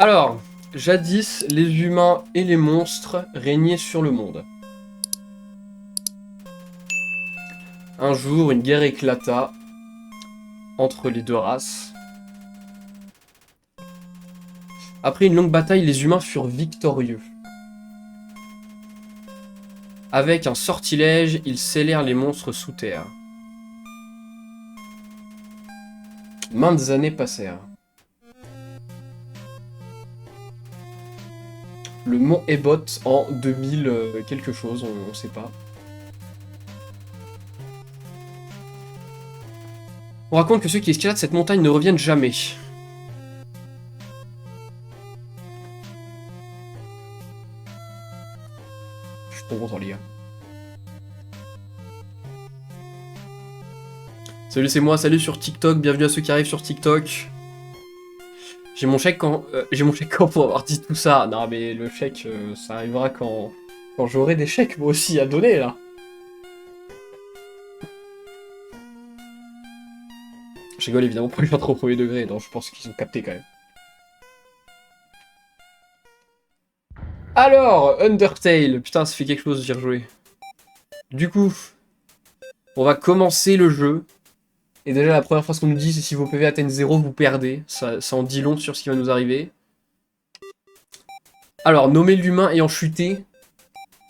Alors, jadis, les humains et les monstres régnaient sur le monde. Un jour, une guerre éclata entre les deux races. Après une longue bataille, les humains furent victorieux. Avec un sortilège, ils scellèrent les monstres sous terre. Maintes années passèrent. Le mont Ebot en 2000 quelque chose, on sait pas. On raconte que ceux qui escaladent cette montagne ne reviennent jamais. Je suis trop content, les gars. Salut, c'est moi, salut sur TikTok, bienvenue à ceux qui arrivent sur TikTok. J'ai mon chèque quand pour avoir dit tout ça. Non mais le chèque, ça arrivera quand j'aurai des chèques moi aussi à donner là. Je rigole évidemment pour les pas trop au premier degré, donc je pense qu'ils ont capté quand même. Alors, Undertale, putain ça fait quelque chose d'y rejouer. Du coup, on va commencer le jeu. Et déjà la première phrase qu'on nous dit c'est si vos PV atteignent 0, vous perdez. Ça en dit long sur ce qui va nous arriver. Alors, nommer l'humain ayant chuté.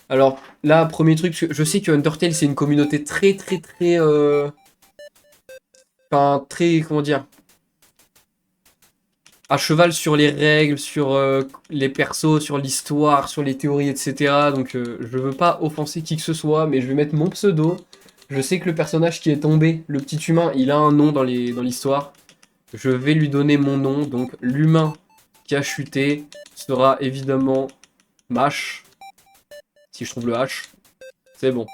Alors, là, premier truc, parce que je sais que Undertale c'est une communauté très... Enfin, très, comment dire, à cheval sur les règles, sur les persos, sur l'histoire, sur les théories, etc. Donc je veux pas offenser qui que ce soit, mais je vais mettre mon pseudo. Je sais que le personnage qui est tombé, le petit humain, il a un nom dans l'histoire. Je vais lui donner mon nom, donc l'humain qui a chuté sera évidemment Mash. Si je trouve le H, c'est bon.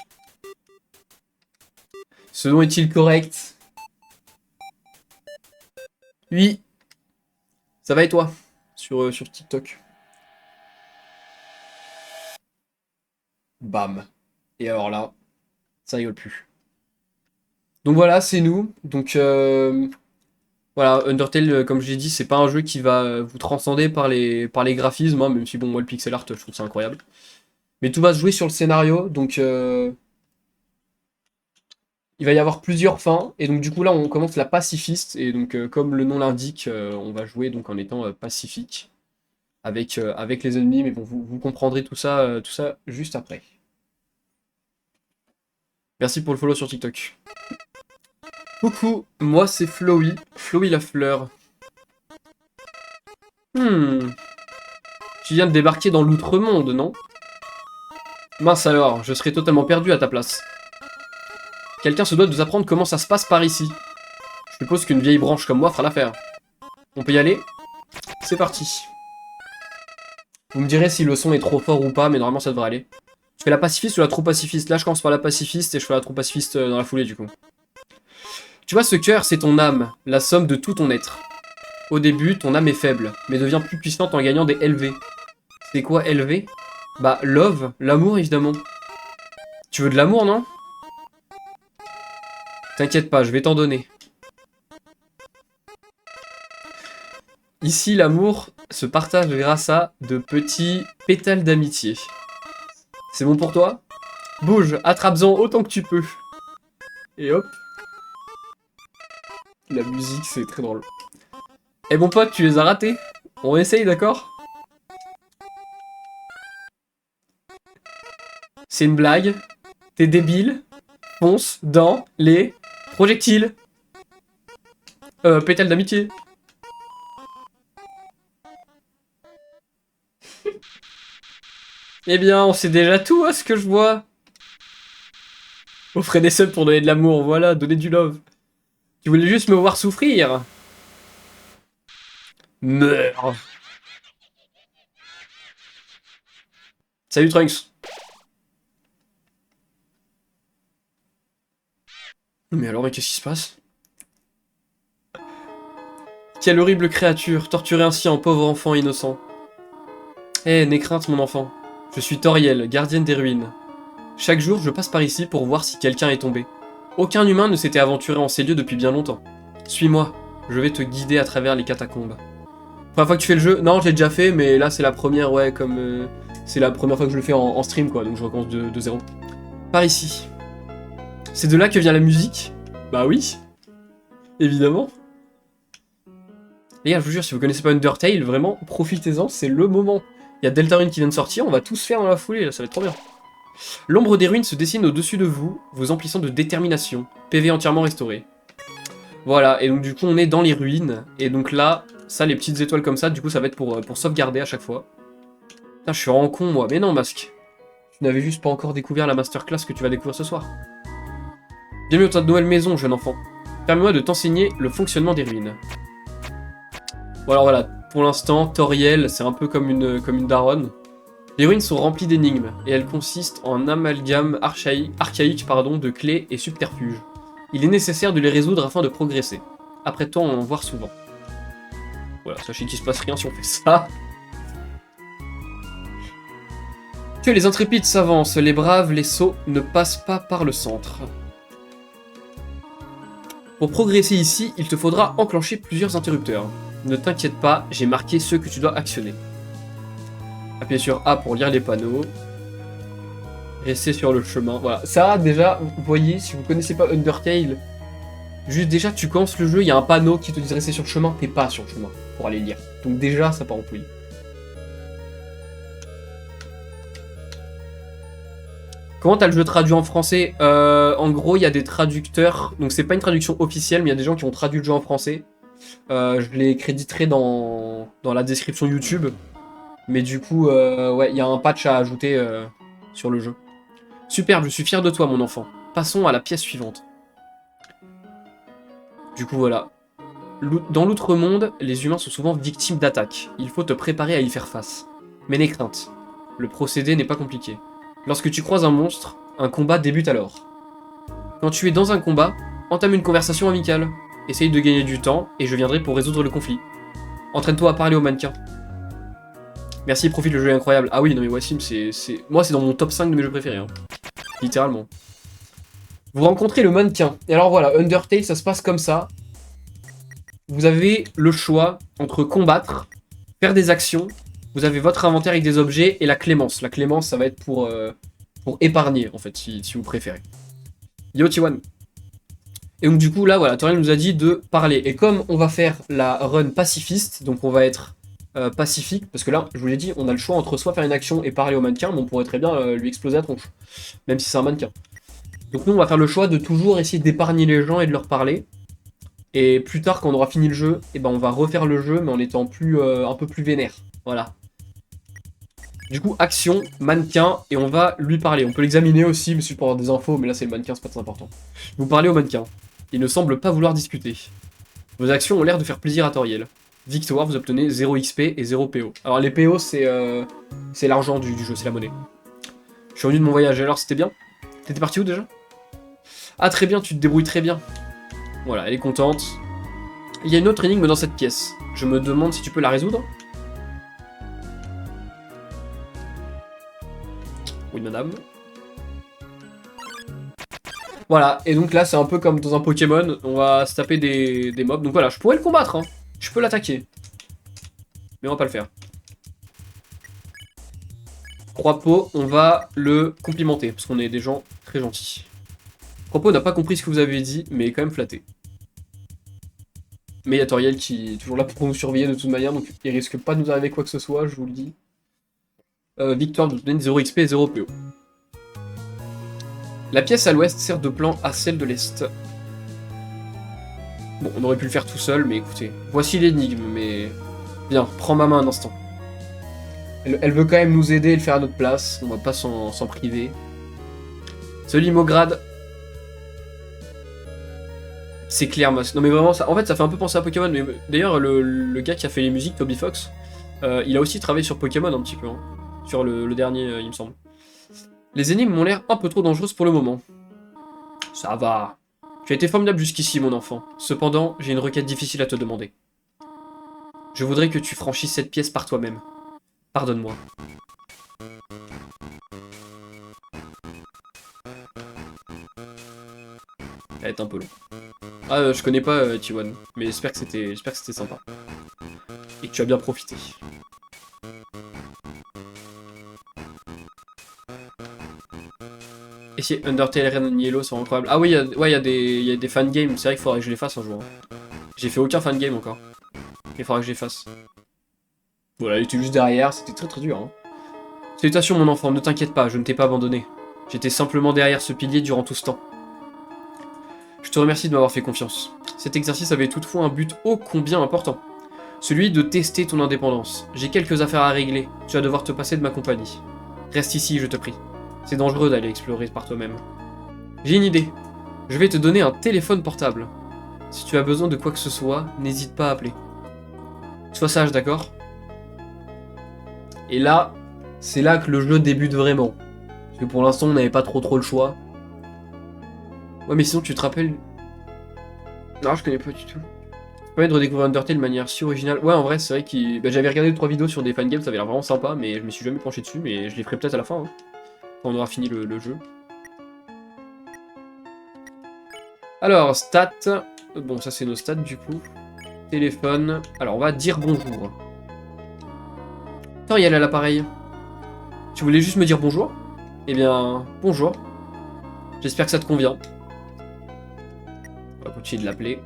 Ce nom est-il correct? Oui. Ça va et toi sur TikTok? Bam. Et alors là, ça rigole plus. Donc voilà, c'est nous. Donc voilà, Undertale, comme je l'ai dit, c'est pas un jeu qui va vous transcender par les graphismes, hein, même si bon, moi le pixel art, je trouve ça incroyable. Mais tout va se jouer sur le scénario, donc il va y avoir plusieurs fins, et donc du coup là on commence la pacifiste, et donc comme le nom l'indique, on va jouer donc en étant pacifique avec les ennemis, mais bon, vous comprendrez tout ça juste après. Merci pour le follow sur TikTok. Coucou, moi c'est Flowey, Flowey la fleur. Tu viens de débarquer dans l'outre-monde, non? Mince alors, je serais totalement perdu à ta place. Quelqu'un se doit de nous apprendre comment ça se passe par ici. Je suppose qu'une vieille branche comme moi fera l'affaire. On peut y aller? C'est parti. Vous me direz si le son est trop fort ou pas, mais normalement ça devrait aller. Je fais la pacifiste ou la trop pacifiste? Là je commence par la pacifiste et je fais la trop pacifiste dans la foulée du coup. Tu vois, ce cœur, c'est ton âme, la somme de tout ton être. Au début, ton âme est faible, mais devient plus puissante en gagnant des LV. C'est quoi LV? Bah, love, l'amour évidemment. Tu veux de l'amour, non? T'inquiète pas, je vais t'en donner. Ici, l'amour se partage grâce à de petits pétales d'amitié. C'est bon pour toi? Bouge, attrape-en autant que tu peux. Et hop. La musique, c'est très drôle. Eh bon pote, tu les as ratés. On essaye, d'accord? C'est une blague. T'es débile. Fonce dans les projectiles. Pétales d'amitié. Eh bien, on sait déjà tout, à ce que je vois. Offrez des subs pour donner de l'amour, voilà, donner du love. Tu voulais juste me voir souffrir. Meurs. Salut Trunks. Mais alors, mais qu'est-ce qui se passe? Quelle horrible créature, torturer ainsi un pauvre enfant innocent. Eh, n'aie crainte mon enfant. Je suis Toriel, gardienne des ruines. Chaque jour, je passe par ici pour voir si quelqu'un est tombé. Aucun humain ne s'était aventuré en ces lieux depuis bien longtemps. Suis-moi, je vais te guider à travers les catacombes. Première fois que tu fais le jeu? Non, je l'ai déjà fait, mais là c'est la première, ouais, comme... c'est la première fois que je le fais en stream, quoi, donc je recommence de zéro. Par ici. C'est de là que vient la musique? Bah oui. Évidemment. Les gars, je vous jure, si vous connaissez pas Undertale, vraiment, profitez-en, c'est le moment. Il y a Deltarune qui vient de sortir, on va tous faire dans la foulée, là, ça va être trop bien. L'ombre des ruines se dessine au-dessus de vous, vous emplissant de détermination. PV entièrement restauré. Voilà, et donc du coup on est dans les ruines, et donc là, ça, les petites étoiles comme ça, du coup ça va être pour sauvegarder à chaque fois. Putain, je suis vraiment con moi, mais non Masque. Tu n'avais juste pas encore découvert la masterclass que tu vas découvrir ce soir. Bienvenue dans ta nouvelle maison, jeune enfant. Permets-moi de t'enseigner le fonctionnement des ruines. Bon alors voilà, pour l'instant, Toriel, c'est un peu comme une daronne. Les ruines sont remplies d'énigmes, et elles consistent en amalgame archaïque de clés et subterfuges. Il est nécessaire de les résoudre afin de progresser. Apprête-toi à en voir souvent. Voilà, sachez qu'il se passe rien si on fait ça. Que les intrépides s'avancent, les braves, les sots ne passent pas par le centre. Pour progresser ici, il te faudra enclencher plusieurs interrupteurs. Ne t'inquiète pas, j'ai marqué ceux que tu dois actionner. Appuyez sur A pour lire les panneaux. Restez sur le chemin. Voilà, ça déjà, vous voyez, si vous connaissez pas Undertale, juste déjà tu commences le jeu, il y a un panneau qui te dit rester sur le chemin, t'es pas sur le chemin pour aller lire. Donc déjà, ça part en couille. Comment t'as le jeu traduit en français? En gros, il y a des traducteurs, donc c'est pas une traduction officielle, mais il y a des gens qui ont traduit le jeu en français. Je les créditerai dans la description YouTube. Mais du coup, ouais, il y a un patch à ajouter sur le jeu. Superbe, je suis fier de toi, mon enfant. Passons à la pièce suivante. Du coup, voilà. Dans l'outre-monde, les humains sont souvent victimes d'attaques. Il faut te préparer à y faire face. Mais n'aie crainte. Le procédé n'est pas compliqué. Lorsque tu croises un monstre, un combat débute alors. Quand tu es dans un combat, entame une conversation amicale. Essaye de gagner du temps, et je viendrai pour résoudre le conflit. Entraîne-toi à parler au mannequin. Merci, profite, le jeu est incroyable. Ah oui, non mais Wassim, moi c'est dans mon top 5 de mes jeux préférés. Hein. Littéralement. Vous rencontrez le mannequin. Et alors voilà, Undertale, ça se passe comme ça. Vous avez le choix entre combattre, faire des actions, vous avez votre inventaire avec des objets, et la clémence. La clémence, ça va être pour épargner, en fait, si vous préférez. Yo, T1. Et donc du coup, là, voilà, Toriel nous a dit de parler. Et comme on va faire la run pacifiste, donc on va être pacifique, parce que là, je vous l'ai dit, on a le choix entre soit faire une action et parler au mannequin, mais on pourrait très bien lui exploser la tronche, même si c'est un mannequin. Donc nous, on va faire le choix de toujours essayer d'épargner les gens et de leur parler. Et plus tard, quand on aura fini le jeu, eh ben, on va refaire le jeu, mais en étant un peu plus vénère. Voilà. Du coup, action, mannequin, et on va lui parler. On peut l'examiner aussi, mais c'est pour avoir des infos, mais là c'est le mannequin, c'est pas très important. Vous parlez au mannequin. Il ne semble pas vouloir discuter. Vos actions ont l'air de faire plaisir à Toriel. Victoire, vous obtenez 0 XP et 0 PO. Alors les PO, c'est l'argent du jeu, c'est la monnaie. Je suis revenu de mon voyage, alors c'était bien? T'étais parti où déjà? Ah très bien, tu te débrouilles très bien. Voilà, elle est contente. Il y a une autre énigme dans cette pièce. Je me demande si tu peux la résoudre. Oui madame. Voilà, et donc là c'est un peu comme dans un Pokémon, on va se taper des mobs. Donc voilà, je pourrais le combattre, hein. Je peux l'attaquer. Mais on va pas le faire. Croix-Pot, on va le complimenter, parce qu'on est des gens très gentils. Croix-Pot n'a pas compris ce que vous avez dit, mais est quand même flatté. Mais il y a Toriel qui est toujours là pour nous surveiller de toute manière, donc il risque pas de nous arriver quoi que ce soit, je vous le dis. Victoire, vous donnez 0 XP et 0 PO. La pièce à l'ouest sert de plan à celle de l'est. Bon, on aurait pu le faire tout seul, mais écoutez. Voici l'énigme, mais... Bien, prends ma main un instant. Elle veut quand même nous aider et le faire à notre place, on va pas s'en priver. Ce Limograde... C'est clair, non mais vraiment, ça, en fait ça fait un peu penser à Pokémon, mais d'ailleurs le gars qui a fait les musiques, Toby Fox, il a aussi travaillé sur Pokémon un petit peu, hein. Sur le dernier, il me semble. Les énigmes m'ont l'air un peu trop dangereuses pour le moment. Ça va. Tu as été formidable jusqu'ici, mon enfant. Cependant, j'ai une requête difficile à te demander. Je voudrais que tu franchisses cette pièce par toi-même. Pardonne-moi. Elle va être un peu long. Ah, je connais pas T1, mais j'espère que c'était sympa. et que tu as bien profité. Et si Undertale Red and Yellow sont incroyables. Ah oui, il y a des fangames, c'est vrai qu'il faudrait que je les fasse un jour. J'ai fait aucun fangame encore. Il faudra que je les fasse. Voilà, il était juste derrière, c'était très très dur. Hein. Salutations mon enfant, ne t'inquiète pas, je ne t'ai pas abandonné. J'étais simplement derrière ce pilier durant tout ce temps. Je te remercie de m'avoir fait confiance. Cet exercice avait toutefois un but ô combien important. Celui de tester ton indépendance. J'ai quelques affaires à régler, tu vas devoir te passer de ma compagnie. Reste ici, je te prie. C'est dangereux d'aller explorer par toi-même. J'ai une idée. Je vais te donner un téléphone portable. Si tu as besoin de quoi que ce soit, n'hésite pas à appeler. Sois sage, d'accord? Et là, c'est là que le jeu débute vraiment. Parce que pour l'instant, on n'avait pas trop le choix. Ouais, mais sinon, tu te rappelles... Non, je connais pas du tout. Ça permet de redécouvrir Undertale de manière si originale. Ouais, en vrai, c'est vrai que bah, j'avais regardé 3 vidéos sur des fangames, ça avait l'air vraiment sympa, mais je me suis jamais penché dessus, mais je les ferai peut-être à la fin, hein, quand on aura fini le jeu. Alors, stats. Bon, ça c'est nos stats du coup. Téléphone. Alors, on va dire bonjour. Attends, il y a à l'appareil. Tu voulais juste me dire bonjour? Eh bien, bonjour. J'espère que ça te convient. On va continuer de l'appeler.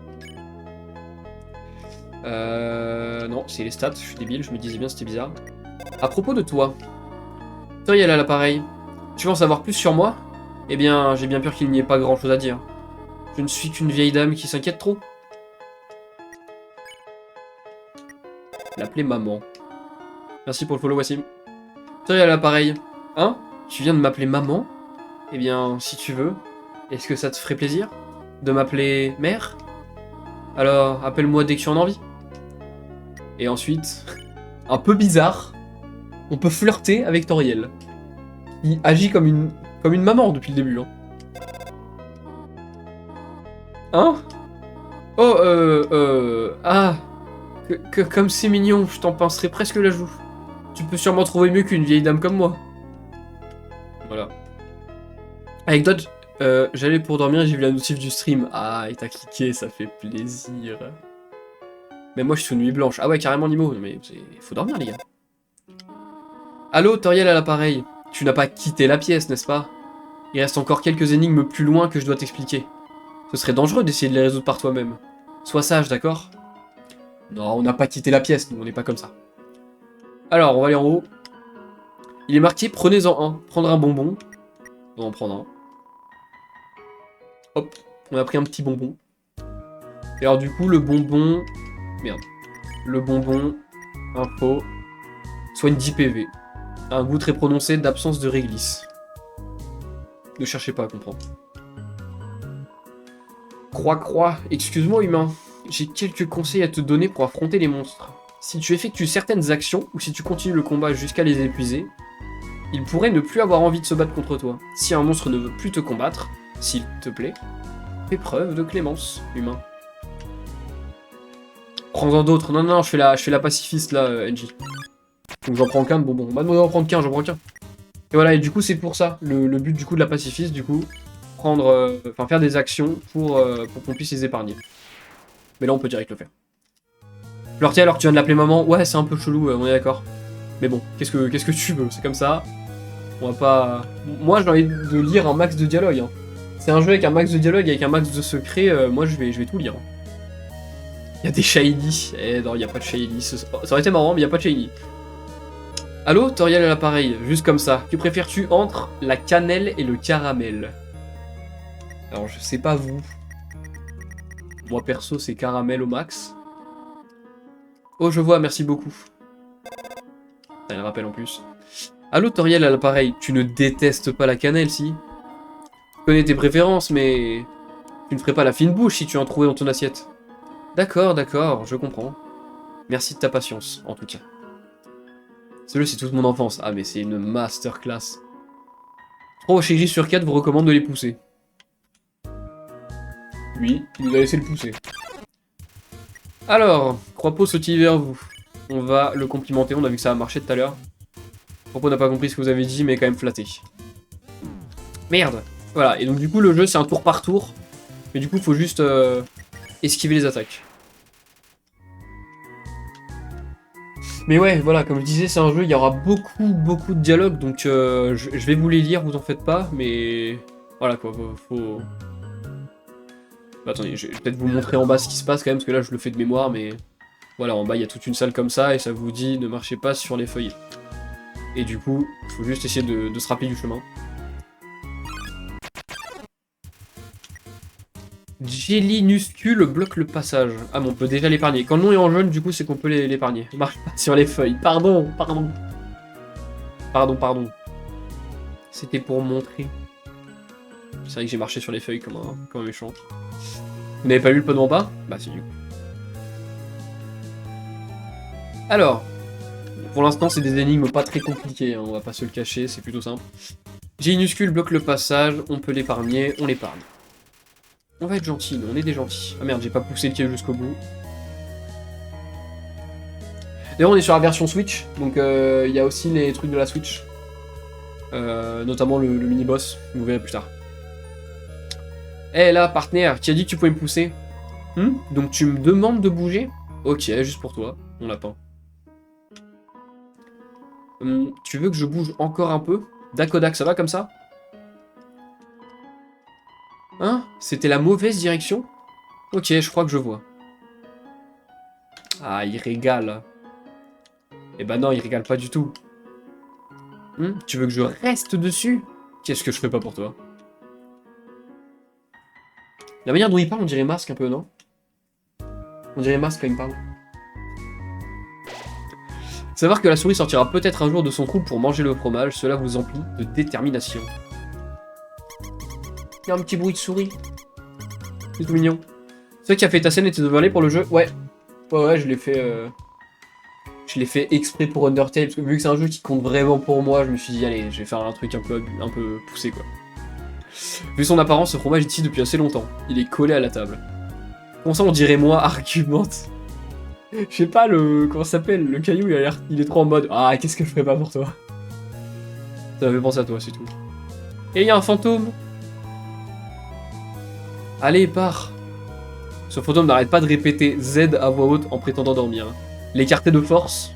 Non, c'est les stats, je suis débile, je me disais bien c'était bizarre. À propos de toi. Toriel à l'appareil. Tu veux en savoir plus sur moi? Eh bien, j'ai bien peur qu'il n'y ait pas grand chose à dire. Je ne suis qu'une vieille dame qui s'inquiète trop. L'appeler maman. Merci pour le follow, Wassim. Toriel à l'appareil. Hein? Tu viens de m'appeler maman? Eh bien, si tu veux. Est-ce que ça te ferait plaisir? De m'appeler mère? Alors, appelle-moi dès que tu en as envie. Et ensuite, un peu bizarre, on peut flirter avec Toriel. Il agit comme une maman depuis le début. Hein? Oh, ah, comme c'est mignon, je t'en pincerai presque la joue. Tu peux sûrement trouver mieux qu'une vieille dame comme moi. Voilà. Anecdote, j'allais pour dormir et j'ai vu la notif du stream. Ah, et t'as cliqué, ça fait plaisir. Mais moi je suis sous nuit blanche. Ah ouais, carrément Nimo, mais faut dormir les gars. Allô, Toriel à l'appareil. Tu n'as pas quitté la pièce, n'est-ce pas? Il reste encore quelques énigmes plus loin que je dois t'expliquer. Ce serait dangereux d'essayer de les résoudre par toi-même. Sois sage, d'accord? Non, on n'a pas quitté la pièce, nous, on n'est pas comme ça. Alors, on va aller en haut. Il est marqué, prenez-en un. Prendre un bonbon. On va en prendre un. Hop, on a pris un petit bonbon. Et alors du coup, le bonbon... Merde. Le bonbon, info, soigne 10 PV. Un goût très prononcé d'absence de réglisse. Ne cherchez pas à comprendre. Croix, excuse-moi humain. J'ai quelques conseils à te donner pour affronter les monstres. Si tu effectues certaines actions, ou si tu continues le combat jusqu'à les épuiser, ils pourraient ne plus avoir envie de se battre contre toi. Si un monstre ne veut plus te combattre, s'il te plaît, fais preuve de clémence, humain. Prends-en d'autres. Non, je fais la pacifiste là, NJ. Donc j'en prends qu'un de bonbon. Bah non, j'en prends qu'un, j'en prends qu'un. Et voilà, et du coup c'est pour ça, le but du coup de la pacifiste, du coup, prendre, enfin faire des actions pour qu'on puisse les épargner. Mais là on peut direct le faire. Flirty alors que tu viens de l'appeler maman, ouais c'est un peu chelou, on est d'accord. Mais bon, qu'est-ce que tu veux, c'est comme ça. On va pas... Moi j'ai envie de lire un max de dialogue. Hein. C'est un jeu avec un max de dialogue, avec un max de secrets, moi je vais tout lire. Il y a des shiny. Eh non, il n'y a pas de shiny. Ça aurait été marrant, mais il n'y a pas de shiny. Allô, Toriel à l'appareil, juste comme ça. Que préfères-tu entre la cannelle et le caramel? Alors, je sais pas vous. Moi, perso, c'est caramel au max. Oh, je vois, merci beaucoup. T'as un rappel en plus. Allô, Toriel à l'appareil, tu ne détestes pas la cannelle, si? Je connais tes préférences, mais... Tu ne ferais pas la fine bouche si tu en trouvais dans ton assiette. D'accord, je comprends. Merci de ta patience, en tout cas. Ce jeu, c'est toute mon enfance. Ah, mais c'est une masterclass. 3 chéris sur 4 vous recommande de les pousser. Oui, il nous a laissé le pousser. Alors, Croix-Peau sautille vers vous. On va le complimenter, on a vu que ça a marché tout à l'heure. Croix-Peau n'a pas compris ce que vous avez dit, mais quand même flatté. Merde. Voilà, et donc du coup, le jeu, c'est un tour par tour. Mais du coup, il faut juste esquiver les attaques. Mais ouais, voilà, comme je disais, c'est un jeu, il y aura beaucoup de dialogues, donc je vais vous les lire, vous en faites pas, mais voilà quoi, faut... Bah, attendez, je vais peut-être vous montrer en bas ce qui se passe quand même, parce que là je le fais de mémoire, mais voilà, en bas il y a toute une salle comme ça, et ça vous dit ne marchez pas sur les feuilles. Et du coup, il faut juste essayer de se rappeler du chemin. Gélinuscule bloque le passage. Ah mais on peut déjà l'épargner. Quand le nom est en jaune, du coup, c'est qu'on peut l'épargner. Marche pas sur les feuilles. Pardon. C'était pour montrer. C'est vrai que j'ai marché sur les feuilles comme un méchant. Vous n'avez pas lu le panneau en bas? Bah si, du coup. Alors, pour l'instant, c'est des énigmes pas très compliquées, hein, on va pas se le cacher, c'est plutôt simple. Gélinuscule bloque le passage, on peut l'épargner, on l'épargne. On va être gentil, nous, on est des gentils. Ah merde, j'ai pas poussé le pied jusqu'au bout. D'ailleurs, on est sur la version Switch, donc il y a aussi les trucs de la Switch. Notamment le mini-boss, vous verrez plus tard. Eh là, partenaire, qui a dit que tu pouvais me pousser? Donc tu me demandes de bouger? Ok, juste pour toi, mon lapin. Tu veux que je bouge encore un peu? Dakodak, ça va comme ça? Hein? C'était la mauvaise direction? Ok, je crois que je vois. Ah, il régale. Eh ben non, il régale pas du tout. Tu veux que je reste dessus? Qu'est-ce que je fais pas pour toi? La manière dont il parle, on dirait Masque un peu, non? On dirait Masque quand il parle. Savoir que la souris sortira peut-être un jour de son trou pour manger le fromage, cela vous emplit de détermination. Il y a un petit bruit de souris. C'est tout mignon. C'est toi qui as fait ta scène et tes overlays pour le jeu? Ouais. Ouais, je l'ai fait... Je l'ai fait exprès pour Undertale, parce que vu que c'est un jeu qui compte vraiment pour moi, je me suis dit, allez, je vais faire un truc un peu poussé, quoi. Vu son apparence, ce fromage est ici depuis assez longtemps. Il est collé à la table. Comment ça, on dirait moi, argumente? Je sais pas, comment ça s'appelle? Le caillou, il est trop en mode, ah, qu'est-ce que je ferais pas pour toi? Ça m'avait pensé à toi, c'est tout. Et il y a un fantôme! Allez, pars! Ce fantôme n'arrête pas de répéter Z à voix haute en prétendant dormir. L'écarter de force?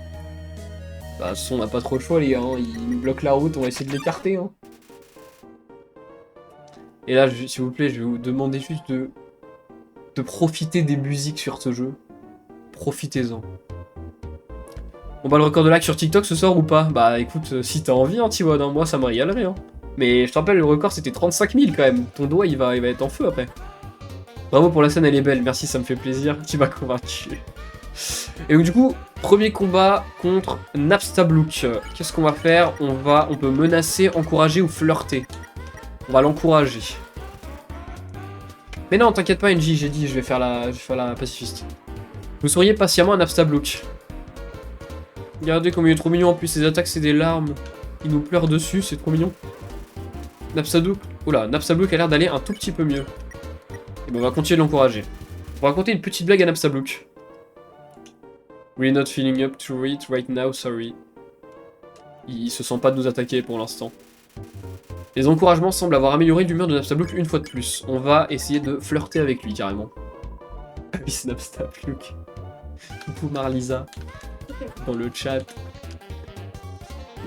Bah, de toute façon, on n'a pas trop le choix, les gars. Hein. Il nous bloque la route, on va essayer de l'écarter. Hein. Et là, s'il vous plaît, je vais vous demander juste de profiter des musiques sur ce jeu. Profitez-en. On bat le record de like sur TikTok ce soir ou pas? Bah écoute, si t'as envie, hein, T-Wad, hein, moi ça me régalerait. Hein. Mais je te rappelle, le record c'était 35 000 quand même. Ton doigt il va être en feu après. Bravo pour la scène, elle est belle. Merci, ça me fait plaisir. Tu m'as convaincu. Et donc du coup, premier combat contre Napstablook. Qu'est-ce qu'on va faire? On peut menacer, encourager ou flirter. On va l'encourager. Mais non, t'inquiète pas, NJ, j'ai dit, je vais faire la pacifiste. Vous seriez patiemment un Napstablook. Regardez comme il est trop mignon, en plus ses attaques c'est des larmes. Il nous pleure dessus, c'est trop mignon. Napstablook, oula, Napstablook a l'air d'aller un tout petit peu mieux. Et bon, on va continuer de l'encourager. On va raconter une petite blague à Napstablook. We're not feeling up to it right now, sorry. Il se sent pas de nous attaquer pour l'instant. Les encouragements semblent avoir amélioré l'humeur de Napstablook une fois de plus. On va essayer de flirter avec lui carrément. Oui, c'est Napstablook. Coucou Marlisa. Dans le chat.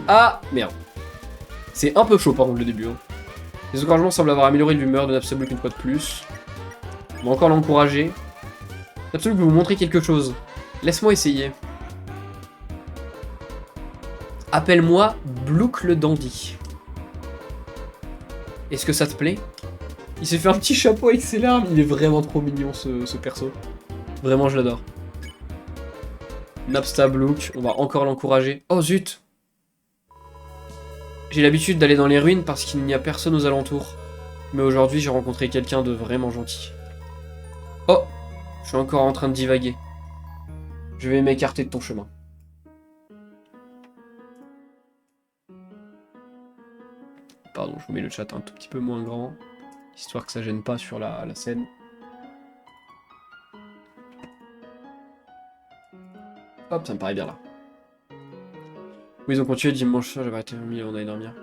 Ah, merde. C'est un peu chaud par contre le début. Hein. Les encouragements semblent avoir amélioré l'humeur de Napstablook une fois de plus. On va encore l'encourager. Napstablook veut vous montrer quelque chose. Laisse-moi essayer. Appelle-moi Blook le Dandy. Est-ce que ça te plaît? Il s'est fait un petit chapeau avec ses larmes. Il est vraiment trop mignon ce perso. Vraiment, je l'adore. Napstablook, on va encore l'encourager. Oh zut! J'ai l'habitude d'aller dans les ruines parce qu'il n'y a personne aux alentours. Mais aujourd'hui, j'ai rencontré quelqu'un de vraiment gentil. Oh! Je suis encore en train de divaguer. Je vais m'écarter de ton chemin. Pardon, je vous mets le chat un tout petit peu moins grand, histoire que ça gêne pas sur la scène. Hop, ça me paraît bien là. Oui, ils ont continué dimanche soir, j'avais arrêté on allait dormir.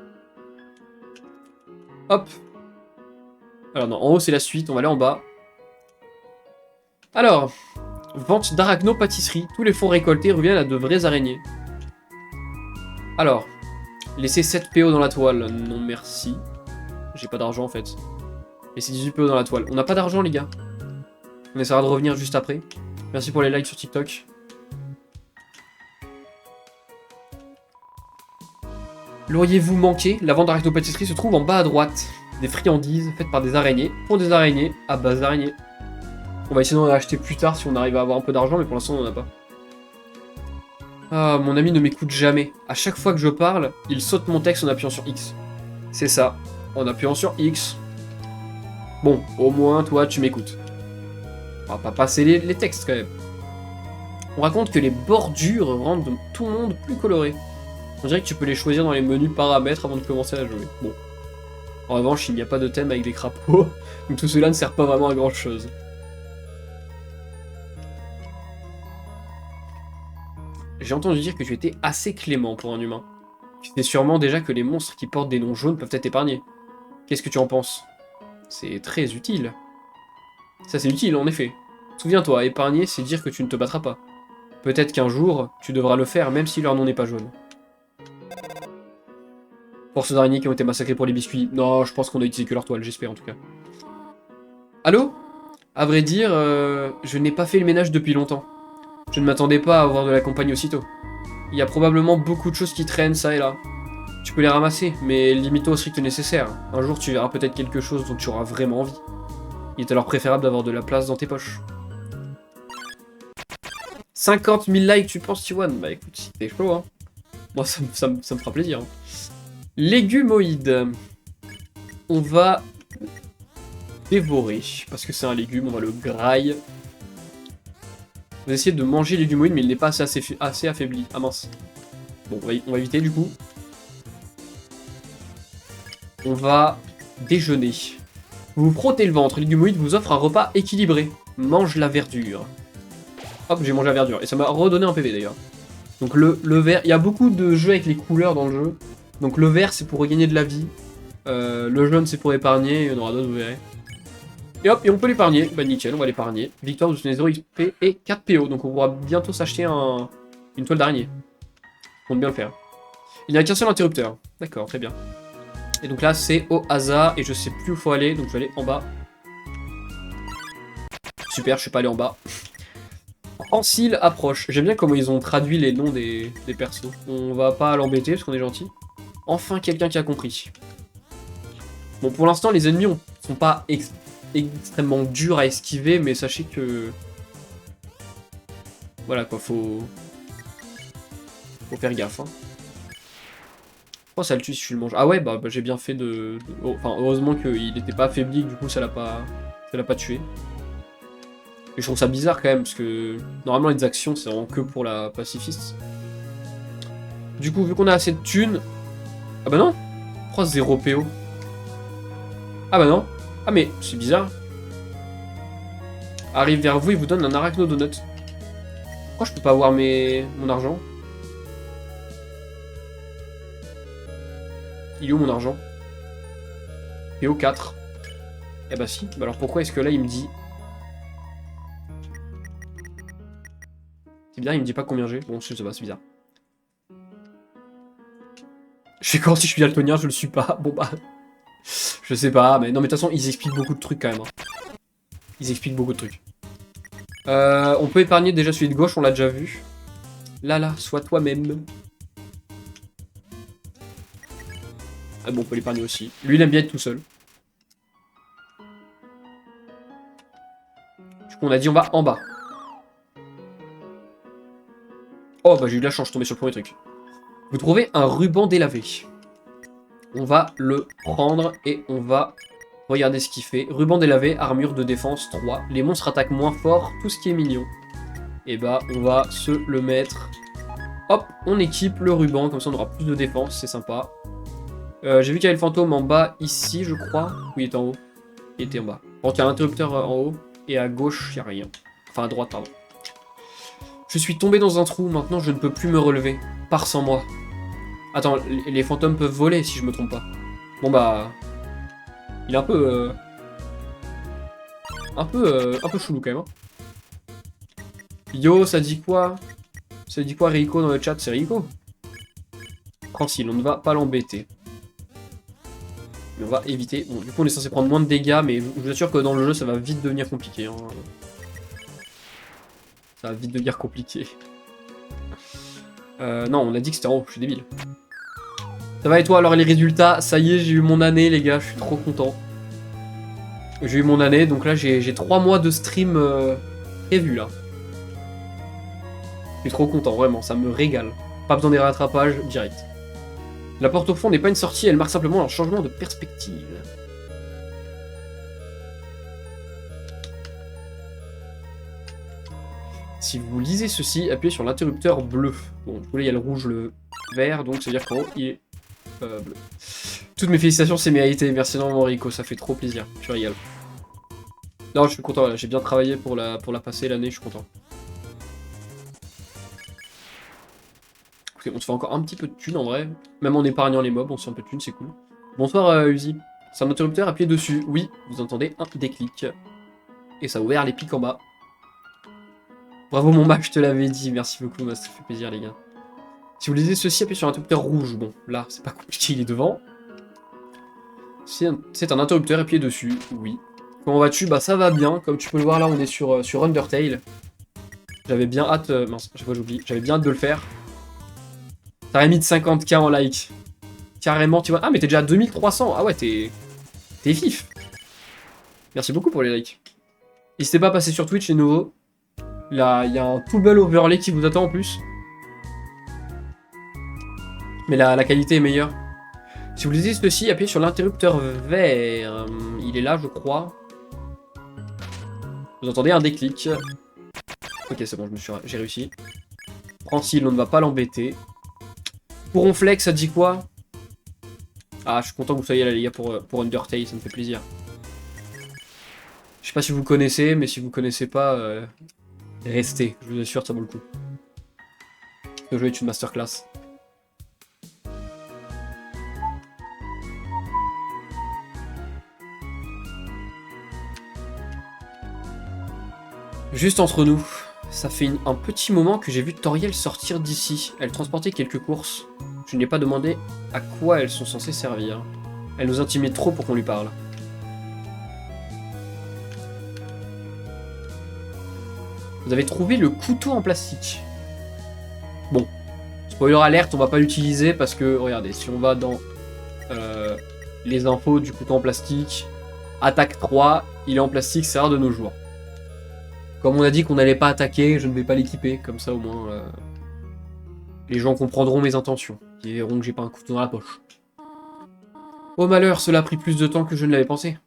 Hop. Alors non, en haut c'est la suite, on va aller en bas. Alors, Vente d'arachno-pâtisserie. Tous les fonds récoltés reviennent à de vraies araignées. Alors, laissez 7 PO dans la toile. Non, merci. J'ai pas d'argent, en fait. Laissez 18 PO dans la toile. On n'a pas d'argent, les gars. On essaiera de revenir juste après. Merci pour les likes sur TikTok. L'auriez-vous manqué? La vente d'arachno-pâtisserie se trouve en bas à droite. Des friandises faites par des araignées pour des araignées à base d'araignées. On va essayer d'en acheter plus tard si on arrive à avoir un peu d'argent, mais pour l'instant on n'en a pas. Ah, mon ami ne m'écoute jamais. À chaque fois que je parle, il saute mon texte en appuyant sur X. C'est ça, en appuyant sur X. Bon, au moins toi tu m'écoutes. On va pas passer les textes quand même. On raconte que les bordures rendent tout le monde plus coloré. On dirait que tu peux les choisir dans les menus paramètres avant de commencer à jouer. Bon. En revanche, il n'y a pas de thème avec des crapauds, donc tout cela ne sert pas vraiment à grand chose. J'ai entendu dire que tu étais assez clément pour un humain. Tu sais sûrement déjà que les monstres qui portent des noms jaunes peuvent être épargnés. Qu'est-ce que tu en penses? C'est très utile. Ça c'est utile en effet. Souviens-toi, épargner c'est dire que tu ne te battras pas. Peut-être qu'un jour, tu devras le faire même si leur nom n'est pas jaune. Forces d'araignées qui ont été massacrées pour les biscuits. Non, je pense qu'on a utilisé que leur toile, j'espère en tout cas. Allô? À vrai dire, je n'ai pas fait le ménage depuis longtemps. Je ne m'attendais pas à avoir de la compagnie aussitôt. Il y a probablement beaucoup de choses qui traînent ça et là. Tu peux les ramasser, mais limite-toi au strict nécessaire. Un jour tu verras peut-être quelque chose dont tu auras vraiment envie. Il est alors préférable d'avoir de la place dans tes poches. 50 000 likes, tu penses, Tiwan? Bah écoute, si t'es chaud, hein. Moi, ça me fera plaisir. Hein. Légumoïde. On va dévorer, parce que c'est un légume, on va le graille. On va essayer de manger légumoïde, mais il n'est pas assez affaibli. Ah mince. Bon, on va éviter du coup. On va déjeuner. Vous vous frottez le ventre, légumoïde vous offre un repas équilibré. Mange la verdure. Hop, j'ai mangé la verdure. Et ça m'a redonné un PV d'ailleurs. Donc le vert, il y a beaucoup de jeux avec les couleurs dans le jeu. Donc le vert c'est pour regagner de la vie. Le jaune c'est pour épargner, il y en aura d'autres, vous verrez. Et hop, et on peut l'épargner. Bah nickel, on va l'épargner. Victoire, vous obtenez 0 XP et 4 PO. Donc on pourra bientôt s'acheter une toile d'araignée. On compte bien le faire. Il n'y a qu'un seul interrupteur. D'accord, très bien. Et donc là c'est au hasard et je sais plus où faut aller. Donc je vais aller en bas. Super, je suis pas allé en bas. Ancil approche. J'aime bien comment ils ont traduit les noms des persos. On va pas l'embêter parce qu'on est gentil. Enfin quelqu'un qui a compris. Bon, pour l'instant les ennemis sont pas extrêmement durs à esquiver, mais sachez que... Voilà quoi, faut faire gaffe. Hein. Oh, ça le tue si je le mange. Ah ouais, bah j'ai bien fait de... Enfin, heureusement qu'il n'était pas affaibli, du coup ça l'a pas tué. Et je trouve ça bizarre quand même, parce que normalement les actions c'est vraiment que pour la pacifiste. Du coup, vu qu'on a assez de thunes... Ah bah non. Pourquoi 0 PO? Ah bah non. Ah mais c'est bizarre. Arrive vers vous, il vous donne un arachno donut. Pourquoi je peux pas avoir mon argent? Il est où mon argent? PO 4. Eh bah si. Bah alors pourquoi est-ce que là il me dit... C'est bien, il me dit pas combien j'ai. Bon, je sais pas, c'est bizarre. Je fais quand si je suis daltonien, je le suis pas. Bon bah... Je sais pas, mais non mais de toute façon, ils expliquent beaucoup de trucs quand même. Hein. Ils expliquent beaucoup de trucs. On peut épargner déjà celui de gauche, on l'a déjà vu. Là, sois toi-même. Ah bon, on peut l'épargner aussi. Lui, il aime bien être tout seul. Du coup, on a dit on va en bas. Oh, bah j'ai eu de la chance, je suis tombé sur le premier truc. Vous trouvez un ruban délavé. On va le prendre et on va regarder ce qu'il fait. Ruban délavé, armure de défense 3. Les monstres attaquent moins fort, tout ce qui est mignon. Et bah, on va se le mettre. Hop, on équipe le ruban, comme ça on aura plus de défense, c'est sympa. J'ai vu qu'il y avait le fantôme en bas, ici, je crois. Oui, il est en haut. Il était en bas. Bon, il y a un interrupteur en haut, et à gauche, il n'y a rien. Enfin, à droite, pardon. Je suis tombé dans un trou, maintenant je ne peux plus me relever. Pars sans moi. Attends, les fantômes peuvent voler, si je me trompe pas. Bon bah... Il est un peu... un peu chelou, quand même. Hein. Yo, ça dit quoi? Ça dit quoi Rico dans le chat? C'est Rico? Tranquille, on ne va pas l'embêter. Mais on va éviter. Bon, du coup, on est censé prendre moins de dégâts, mais je vous assure que dans le jeu, ça va vite devenir compliqué. Hein. Ça va vite devenir compliqué. Non, on a dit que c'était en haut, je suis débile. Ça va et toi, alors les résultats? Ça y est, j'ai eu mon année, les gars, je suis trop content. J'ai eu mon année, donc là, j'ai 3 mois de stream prévus, là. Je suis trop content, vraiment, ça me régale. Pas besoin des rattrapages, direct. La porte au fond n'est pas une sortie, elle marque simplement un changement de perspective. Si vous lisez ceci, appuyez sur l'interrupteur bleu. Bon, du coup là il y a le rouge, le vert, donc ça veut dire qu'en haut il est bleu. Toutes mes félicitations, c'est mérité. Merci énormément Rico, ça fait trop plaisir. Je régale. Non, je suis content, j'ai bien travaillé pour la passer l'année, je suis content. Ok, on se fait encore un petit peu de thunes en vrai. Même en épargnant les mobs, on se fait un peu de thunes, c'est cool. Bonsoir Uzi. C'est un interrupteur, appuyez dessus. Oui, vous entendez un déclic. Et ça a ouvert les pics en bas. Bravo mon match, je te l'avais dit, merci beaucoup, ça fait plaisir les gars. Si vous lisez ceci, appuyez sur l'interrupteur rouge. Bon, là, c'est pas compliqué, il est devant. C'est un interrupteur, appuyez dessus, oui. Comment vas-tu? Bah ça va bien, comme tu peux le voir là, on est sur Undertale. J'avais bien hâte, mince, chaque fois j'oublie, j'avais bien hâte de le faire. T'as mis de 50K en like. Carrément, tu vois. Ah mais t'es déjà à 2300, ah ouais, t'es vif. Merci beaucoup pour les likes. N'hésitez pas à passer sur Twitch, c'est nouveau. Là, il y a un tout bel overlay qui vous attend en plus. Mais la qualité est meilleure. Si vous lisez ceci, appuyez sur l'interrupteur vert. Il est là, je crois. Vous entendez un déclic. Ok, c'est bon, j'ai réussi. Francine, on ne va pas l'embêter. Pour Ronflex, ça dit quoi? Ah, je suis content que vous soyez là, les gars, pour Undertale, ça me fait plaisir. Je sais pas si vous connaissez, mais si vous connaissez pas, restez. Je vous assure, ça vaut le coup. Ce jeu est une masterclass. Juste entre nous, ça fait un petit moment que j'ai vu Toriel sortir d'ici. Elle transportait quelques courses. Je ne lui ai pas demandé à quoi elles sont censées servir. Elle nous intimide trop pour qu'on lui parle. Vous avez trouvé le couteau en plastique. Bon, spoiler alerte, on va pas l'utiliser parce que, regardez, si on va dans les infos du couteau en plastique, attaque 3, il est en plastique, c'est rare de nos jours. Comme on a dit qu'on n'allait pas attaquer, je ne vais pas l'équiper, comme ça au moins les gens comprendront mes intentions. Ils verront que j'ai pas un couteau dans la poche. Oh malheur, cela a pris plus de temps que je ne l'avais pensé.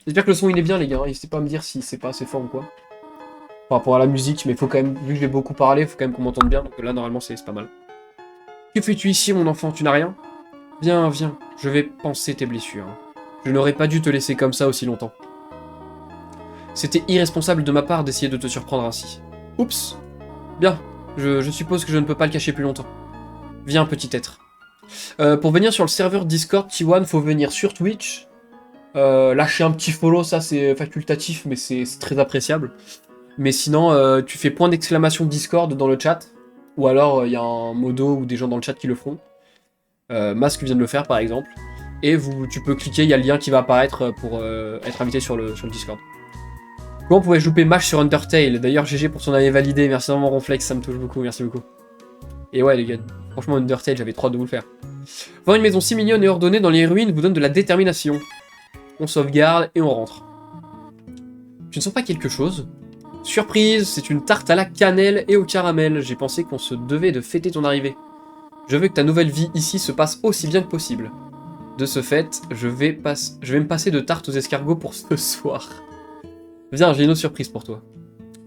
J'espère que le son il est bien les gars, n'hésitez pas à me dire si c'est pas assez fort ou quoi. Par rapport à la musique, mais faut quand même, vu que j'ai beaucoup parlé, faut quand même qu'on m'entende bien, donc là normalement c'est pas mal. Que fais-tu ici mon enfant, tu n'as rien? Viens, viens, je vais panser tes blessures. Je n'aurais pas dû te laisser comme ça aussi longtemps. C'était irresponsable de ma part d'essayer de te surprendre ainsi. Oups. Bien, je suppose que je ne peux pas le cacher plus longtemps. Viens petit être. Pour venir sur le serveur Discord T1, faut venir sur Twitch. Lâcher un petit follow, ça c'est facultatif, mais c'est très appréciable. Mais sinon, tu fais point d'exclamation Discord dans le chat. Ou alors, il y a un modo ou des gens dans le chat qui le feront. Masque vient de le faire, par exemple. Et tu peux cliquer, il y a le lien qui va apparaître pour être invité sur le Discord. Comment pouvais-je louper Mash sur Undertale? D'ailleurs, GG pour son année validée. Merci vraiment, Ronflex, ça me touche beaucoup, merci beaucoup. Et ouais, les gars, franchement, Undertale, j'avais trop hâte de vous le faire. Voir une maison si mignonne et ordonnée dans les ruines vous donne de la détermination. On sauvegarde et on rentre. Tu ne sens pas quelque chose? Surprise, c'est une tarte à la cannelle et au caramel. J'ai pensé qu'on se devait de fêter ton arrivée. Je veux que ta nouvelle vie ici se passe aussi bien que possible. De ce fait, je vais me passer de tarte aux escargots pour ce soir. Viens, j'ai une autre surprise pour toi.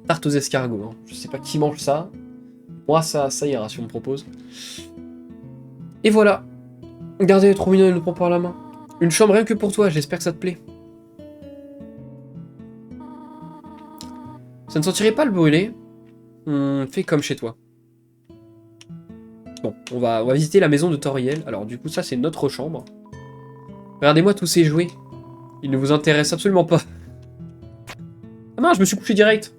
Tarte aux escargots, hein. Je sais pas qui mange ça. Moi, ça ira si on me propose. Et voilà. Regardez, elle est trop mignonne, elle nous prend par la main. Une chambre rien que pour toi, j'espère que ça te plaît. Ça ne sentirait pas le brûler? Fais comme chez toi. Bon, on va visiter la maison de Toriel. Alors du coup, ça c'est notre chambre. Regardez-moi tous ces jouets. Ils ne vous intéressent absolument pas. Ah mince, je me suis couché direct.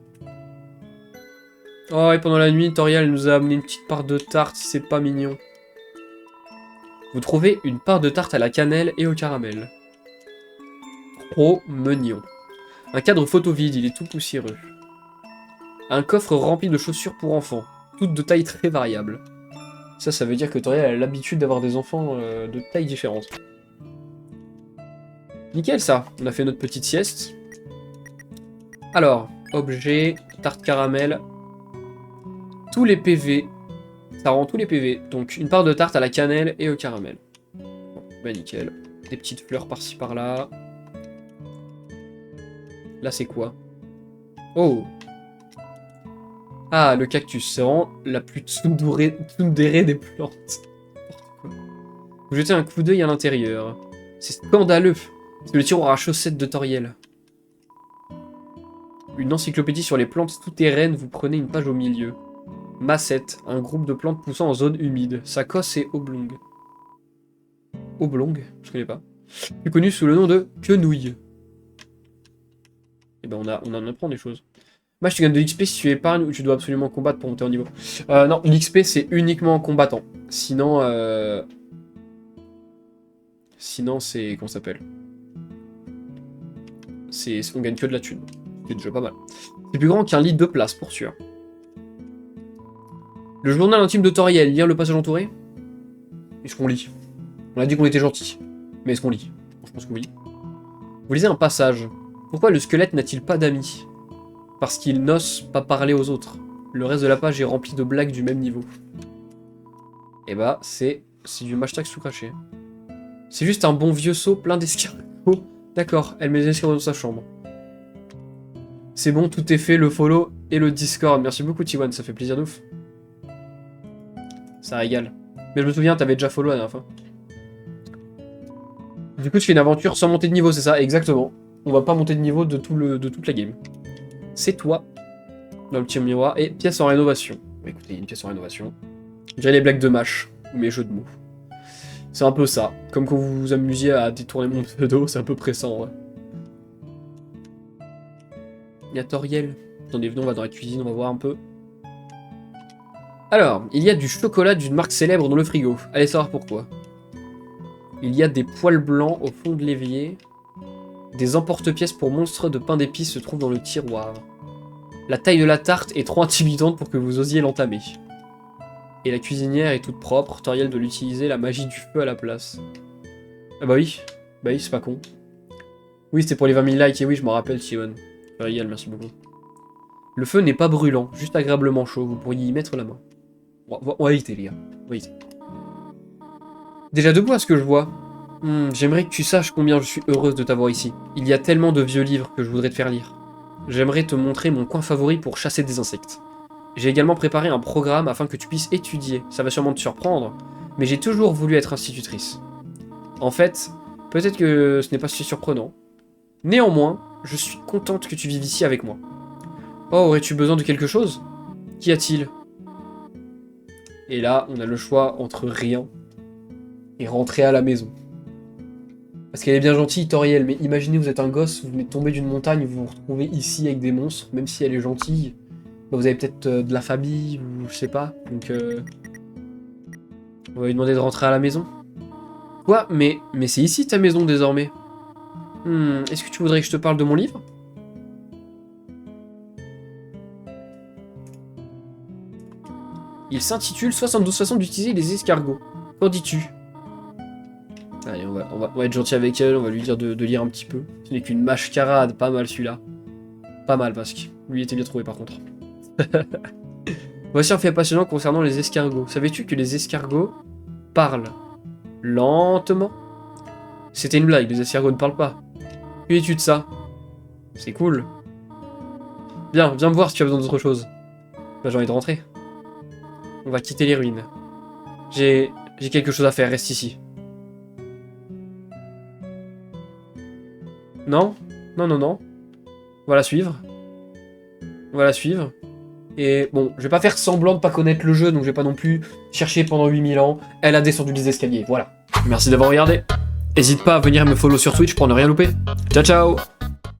Oh, et pendant la nuit, Toriel nous a amené une petite part de tarte, si c'est pas mignon. Vous trouvez une part de tarte à la cannelle et au caramel. Trop mignon. Un cadre photo vide, il est tout poussiéreux. Un coffre rempli de chaussures pour enfants, toutes de tailles très variables. Ça veut dire que Toriel a l'habitude d'avoir des enfants de tailles différentes. Nickel ça, on a fait notre petite sieste. Alors, objet, tarte caramel, tous les PV, ça rend tous les PV. Donc une part de tarte à la cannelle et au caramel. Bon, bah nickel. Des petites fleurs par-ci par-là. Là c'est quoi? Oh! Ah, le cactus, c'est vraiment la plus tsundere des plantes. Vous jetez un coup d'œil à l'intérieur. C'est scandaleux. C'est le tiroir à chaussettes de Toriel. Une encyclopédie sur les plantes souterraines, vous prenez une page au milieu. Massette, un groupe de plantes poussant en zone humide. Sakos et oblong. Oblong, je connais pas. Plus connu sous le nom de quenouille. Et ben on en apprend des choses. Match, tu gagnes de l'XP si tu épargnes ou tu dois absolument combattre pour monter en niveau. Non, l'XP c'est uniquement en combattant. Sinon, sinon c'est... Comment ça s'appelle? On gagne que de la thune. C'est déjà pas mal. C'est plus grand qu'un lit de place, pour sûr. Le journal intime de Toriel, lire le passage entouré? Est-ce qu'on lit? On a dit qu'on était gentil. Mais est-ce qu'on lit? Je pense que oui. Vous lisez un passage. Pourquoi le squelette n'a-t-il pas d'amis? Parce qu'il n'ose pas parler aux autres. Le reste de la page est rempli de blagues du même niveau. Et bah, c'est du hashtag sous craché. C'est juste un bon vieux seau plein d'escargots. D'accord, elle met des escargots dans sa chambre. C'est bon, tout est fait, le follow et le Discord. Merci beaucoup, Tiwan, ça fait plaisir de ouf. Ça régale. Mais je me souviens, t'avais déjà follow la dernière fois. Du coup, tu fais une aventure sans monter de niveau, c'est ça? Exactement. On va pas monter de niveau de toute la game. C'est toi, dans le petit miroir, et pièce en rénovation. Écoutez, il y a une pièce en rénovation. Je dirais les blagues de mâche, ou mes jeux de mots. C'est un peu ça. Comme quand vous vous amusiez à détourner mon pseudo, c'est un peu pressant, ouais. Il y a Toriel. Attendez, venons, on va dans la cuisine, on va voir un peu. Alors, il y a du chocolat d'une marque célèbre dans le frigo. Allez savoir pourquoi. Il y a des poils blancs au fond de l'évier. Des emporte-pièces pour monstres de pain d'épices se trouvent dans le tiroir. La taille de la tarte est trop intimidante pour que vous osiez l'entamer. Et la cuisinière est toute propre, Toriel doit l'utiliser la magie du feu à la place. Ah bah oui, c'est pas con. Oui, c'était pour les 20 000 likes, et oui, je m'en rappelle, Sion. Toriel, merci beaucoup. Le feu n'est pas brûlant, juste agréablement chaud, vous pourriez y mettre la main. On va éviter, les gars. On va éviter. Déjà debout à ce que je vois. J'aimerais que tu saches combien je suis heureuse de t'avoir ici. Il y a tellement de vieux livres que je voudrais te faire lire. J'aimerais te montrer mon coin favori pour chasser des insectes. J'ai également préparé un programme afin que tu puisses étudier. Ça va sûrement te surprendre, mais j'ai toujours voulu être institutrice. En fait, peut-être que ce n'est pas si surprenant. Néanmoins, je suis contente que tu vives ici avec moi. Oh, aurais-tu besoin de quelque chose? Qu'y a-t-il? Et là, on a le choix entre rien et rentrer à la maison. Parce qu'elle est bien gentille, Toriel, mais imaginez, vous êtes un gosse, vous venez de tomber d'une montagne, vous vous retrouvez ici avec des monstres, même si elle est gentille, bah vous avez peut-être de la famille, ou je sais pas, donc on va lui demander de rentrer à la maison. Quoi? Mais c'est ici ta maison désormais. Est-ce que tu voudrais que je te parle de mon livre? Il s'intitule 72 façons d'utiliser les escargots. Qu'en dis-tu? Allez, on va être gentil avec elle, on va lui dire de lire un petit peu. Ce n'est qu'une mâche-carade, pas mal celui-là. Pas mal, parce que lui était bien trouvé par contre. Voici un fait passionnant concernant les escargots. Savais-tu que les escargots parlent lentement? C'était une blague, les escargots ne parlent pas. Que dis-tu de ça? C'est cool. Bien, viens me voir si tu as besoin d'autre chose. Bah, j'ai envie de rentrer. On va quitter les ruines. J'ai quelque chose à faire, reste ici. Non? Non. On va la suivre. Et bon, je vais pas faire semblant de pas connaître le jeu, donc je vais pas non plus chercher pendant 8000 ans. Elle a descendu les escaliers, voilà. Merci d'avoir regardé. N'hésite pas à venir me follow sur Twitch pour ne rien louper. Ciao ciao!